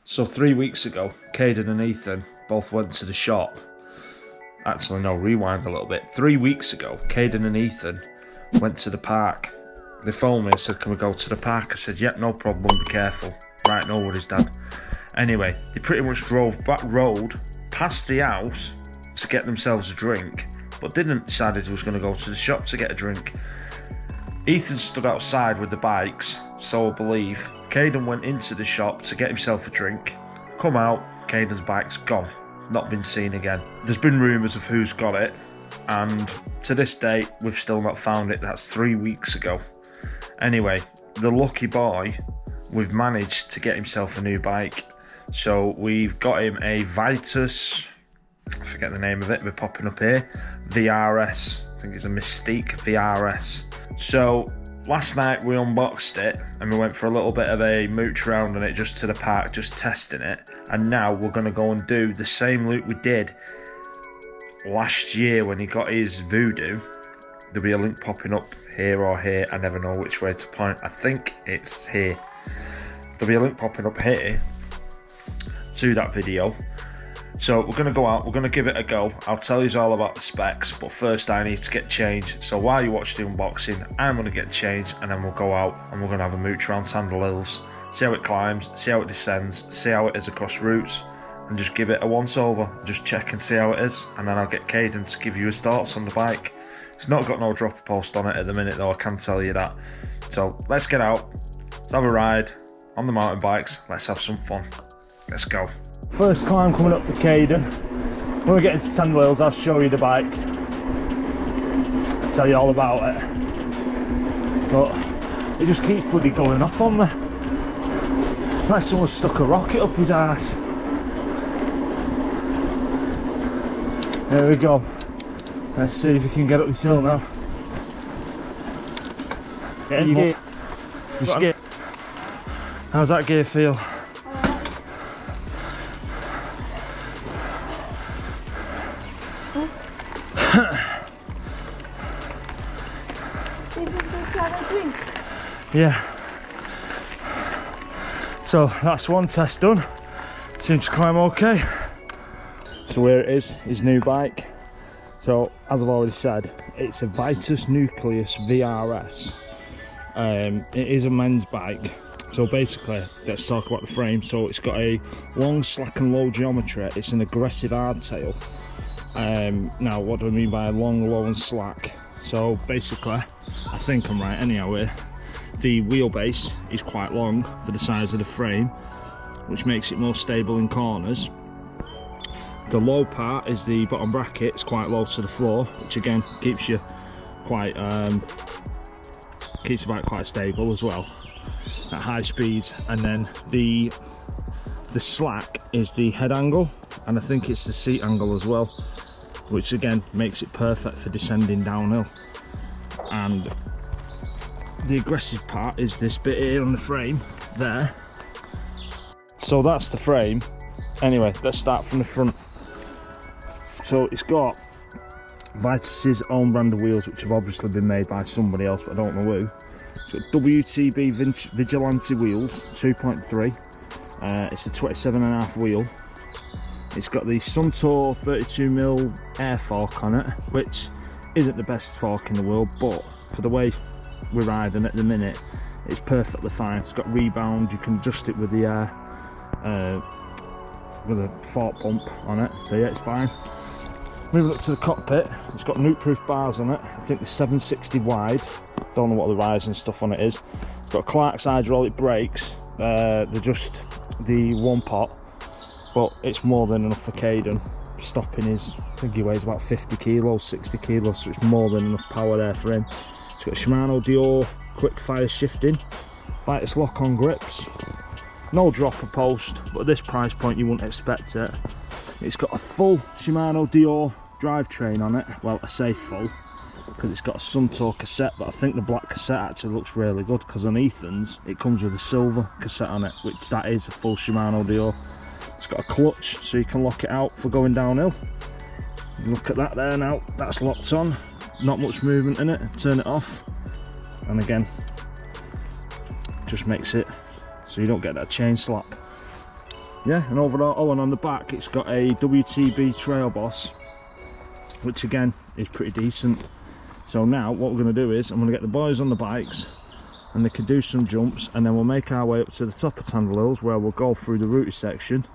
So 3 weeks ago, Kaden and Ethan both went to the shop. Actually, no, rewind a little bit. 3 weeks ago, Kaden and Ethan went to the park. They phoned me and said, can we go to the park? I said, yeah, no problem, be careful. Right, no worries, Dad. Anyway, they pretty much drove back road past the house to get themselves a drink, but didn't decide he was going to go to the shop to get a drink. Ethan stood outside with the bikes, so I believe. Kaden went into the shop to get himself a drink. Come out, Kaden's bike's gone. Not been seen again. There's been rumours of who's got it, and to this day, we've still not found it. That's 3 weeks ago. Anyway, the lucky boy, we've managed to get himself a new bike. So we've got him a Vitus, I forget the name of it, we're popping up here, VRS. I think it's a Mystique VRS. So last night we unboxed it and we went for a little bit of a mooch around on it, just to the park, just testing it. And now we're going to go and do the same loop we did last year when he got his Voodoo. There'll be a link popping up here or here, I never know which way to point. I think it's here. There'll be a link popping up here to that video. So we're going to go out, we're going to give it a go. I'll tell you all about the specs, but first I need to get changed. So while you watch the unboxing, I'm going to get changed and then we'll go out and we're going to have a mooch around Sandal Hills, see how it climbs, see how it descends, see how it is across routes, and just give it a once over, just check and see how it is, and then I'll get Kaden to give you his thoughts on the bike. It's not got no dropper post on it at the minute though, I can tell you that. So let's get out, let's have a ride on the mountain bikes, let's have some fun. Let's go. First climb coming up for Kaden. When we get into Sandal Hills, I'll show you the bike. I'll tell you all about it. But it just keeps bloody going off on me. Like someone stuck a rocket up his arse. There we go. Let's see if we can get up this hill now. Get in gear. Just get. How's that gear feel? Yeah. So that's one test done. Seems to climb okay. So where it is, his new bike. So as I've already said, it's a Vitus Nucleus VRS. It is a men's bike. So basically, let's talk about the frame. So it's got a long, slack and low geometry. It's an aggressive hardtail. Now what do I mean by long, low and slack? So basically, I think I'm right anyhow here. The wheelbase is quite long for the size of the frame, which makes it more stable in corners. The low part is the bottom bracket, it's quite low to the floor, which again keeps you quite keeps the bike quite stable as well at high speeds. And then the slack is the head angle, and I think it's the seat angle as well, which again makes it perfect for descending downhill. And the aggressive part is this bit here on the frame there. So that's the frame. Anyway, let's start from the front. So it's got Vitus's own brand of wheels, which have obviously been made by somebody else, but I don't know who. It's got WTB Vigilante wheels, 2.3. It's a 27.5 wheel. It's got the Suntour 32mm air fork on it, which isn't the best fork in the world, but for the way we're riding at the minute, it's perfectly fine. It's got rebound, you can adjust it with the with a fork pump on it, so yeah, it's fine. Moving up to the cockpit, it's got nuke-proof bars on it. I think they're 760 wide. Don't know what the rising stuff on it is. It's got Clark's hydraulic brakes. They're just the one pot, but it's more than enough for Kaden. Stopping his, I think he weighs about 50 kilos, 60 kilos, so it's more than enough power there for him. It's got Shimano Dior quick fire shifting, Vitus lock-on grips, no dropper post, but at this price point you wouldn't expect it. It's got a full Shimano Dior drivetrain on it. Well, I say full because it's got a Suntour cassette, but I think the black cassette actually looks really good, because on Ethan's it comes with a silver cassette on it, which that is a full Shimano Dior. It's got a clutch so you can lock it out for going downhill. Look at that there now, that's locked on, not much movement in it. Turn it off, and again, just makes it so you don't get that chain slap. Yeah, and overall, oh, and on the back it's got a WTB Trail Boss, which again is pretty decent. So now what we're going to do is I'm going to get the boys on the bikes and they can do some jumps, and then we'll make our way up to the top of Tandle Hills, where we'll go through the rooty section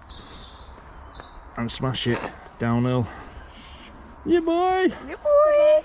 and smash it downhill. Yeah, boy! Yeah, boy!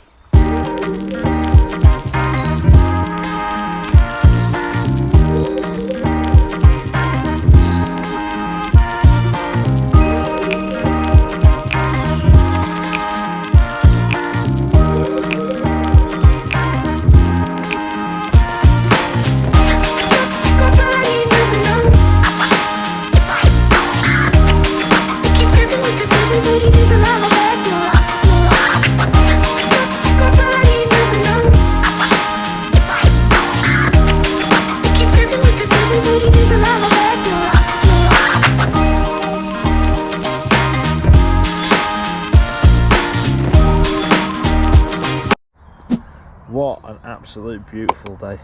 What an absolute beautiful day.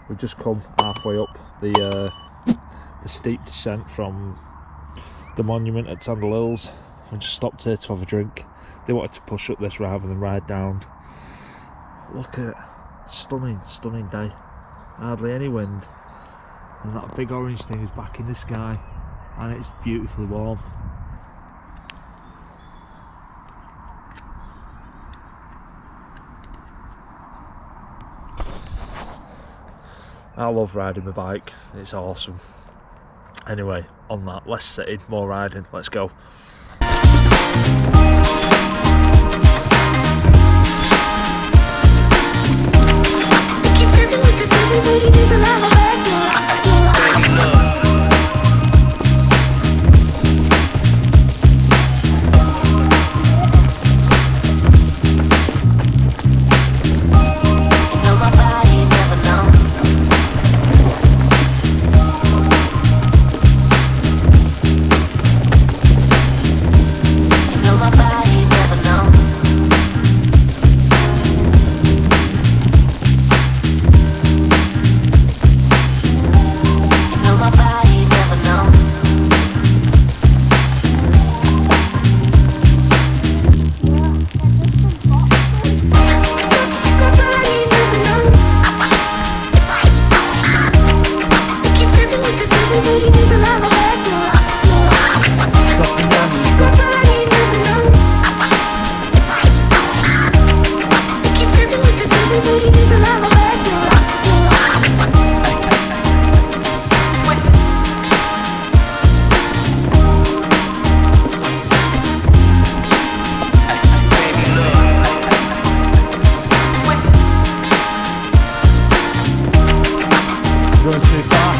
We've just come halfway up the steep descent from the monument at Tandle Hills. We just stopped here to have a drink. They wanted to push up this rather than ride down. Look at it, stunning, stunning day. Hardly any wind, and that big orange thing is back in the sky, and it's beautifully warm. I love riding my bike, it's awesome. Anyway, on that, less sitting, more riding, let's go. Keep dancing with the devil, but it is alive, baby, look. Going too far.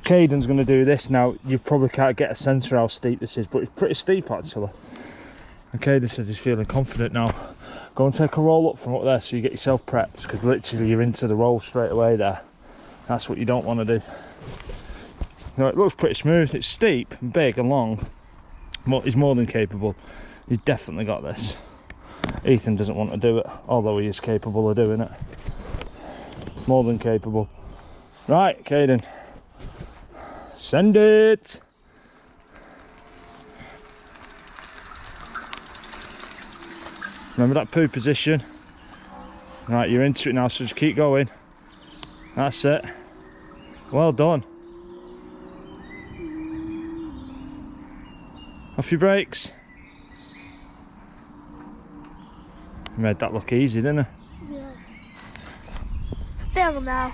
Kaden's going to do this now. You probably can't get a sense for how steep this is, but it's pretty steep actually. And Kaden says he's feeling confident now. Go and take a roll up from up there so you get yourself prepped, because literally you're into the roll straight away there. That's what you don't want to do. Now, it looks pretty smooth. It's steep and big and long, but he's more than capable. He's definitely got this. Ethan doesn't want to do it, although he is capable of doing it. More than capable. Right, Kaden. Send it! Remember that poo position? Right, you're into it now, so just keep going. That's it. Well done. Off your brakes. You made that look easy, didn't it? Yeah. Still now.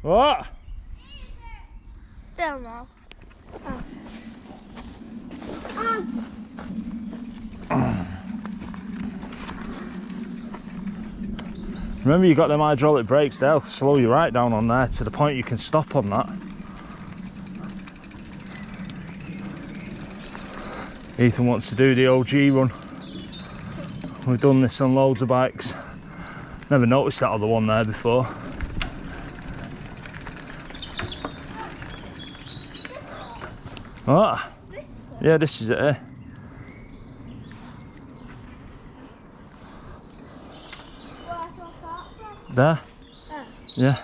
What? Still now. Remember, you got them hydraulic brakes, they'll slow you right down on there to the point you can stop on that. Ethan wants to do the OG run. We've done this on loads of bikes. Never noticed that other one there before. What? Yeah, this is it here. There? Yeah.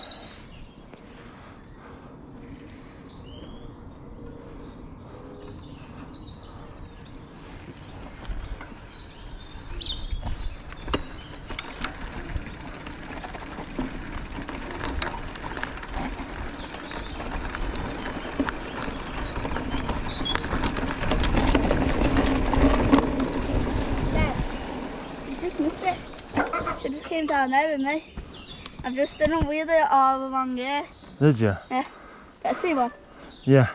Missed it. Should have came down there with me. I've just done a wheelie all along here. Did you? Yeah. Let's see one. Yeah.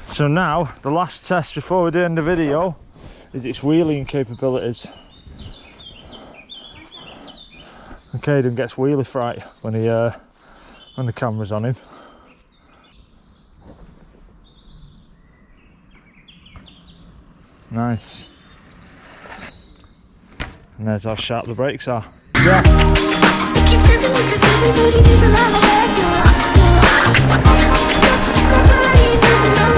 So now, the last test before we do end the video is its wheeling capabilities. And Kaden gets wheelie fright when the camera's on him. Nice. And there's how sharp the brakes are. Yeah. Keep dancing with the devil, but it is a lot of nobody never know.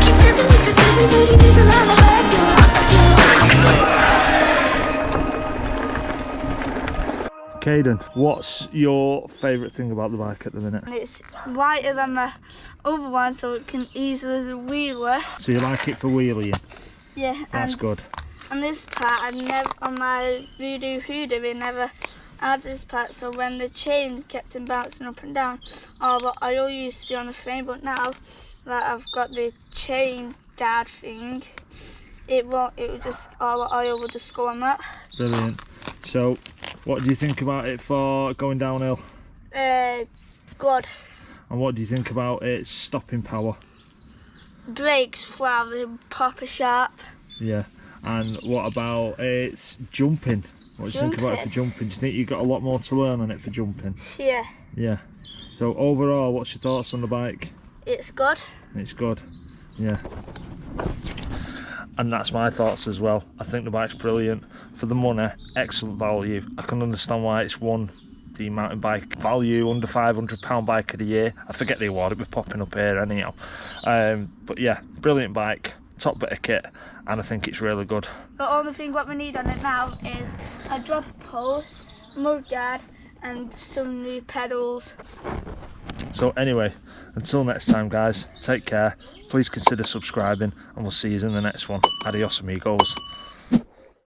Keep dancing with the devil, but it is a lot of Kaden, what's your favourite thing about the bike at the minute? And it's lighter than the other one, so it can easily wheel it. So you like it for wheeling? Yeah. That's good. On this part, I never, on my Voodoo Hoodoo, we never had this part, so when the chain kept him bouncing up and down, all the oil used to be on the frame, but now that I've got the chain guard thing, it won't, it will just, all the oil will just go on that. Brilliant. So, what do you think about it for going downhill? Good. And what do you think about its stopping power? Brakes rather proper sharp. Yeah. And what about its jumping? What do you think about it for jumping? Do you think you've got a lot more to learn on it for jumping? Yeah. Yeah. So overall, what's your thoughts on the bike? It's good. It's good. Yeah. And that's my thoughts as well. I think the bike's brilliant. For the money, excellent value. I can understand why it's won the mountain bike value under £500 bike of the year. I forget the award, it was popping up here anyhow. But yeah, brilliant bike, top bit of kit, and I think it's really good. The only thing what we need on it now is a drop post, mud guard, and some new pedals. So anyway, until next time guys, take care, please consider subscribing, and we'll see you in the next one. Adios amigos.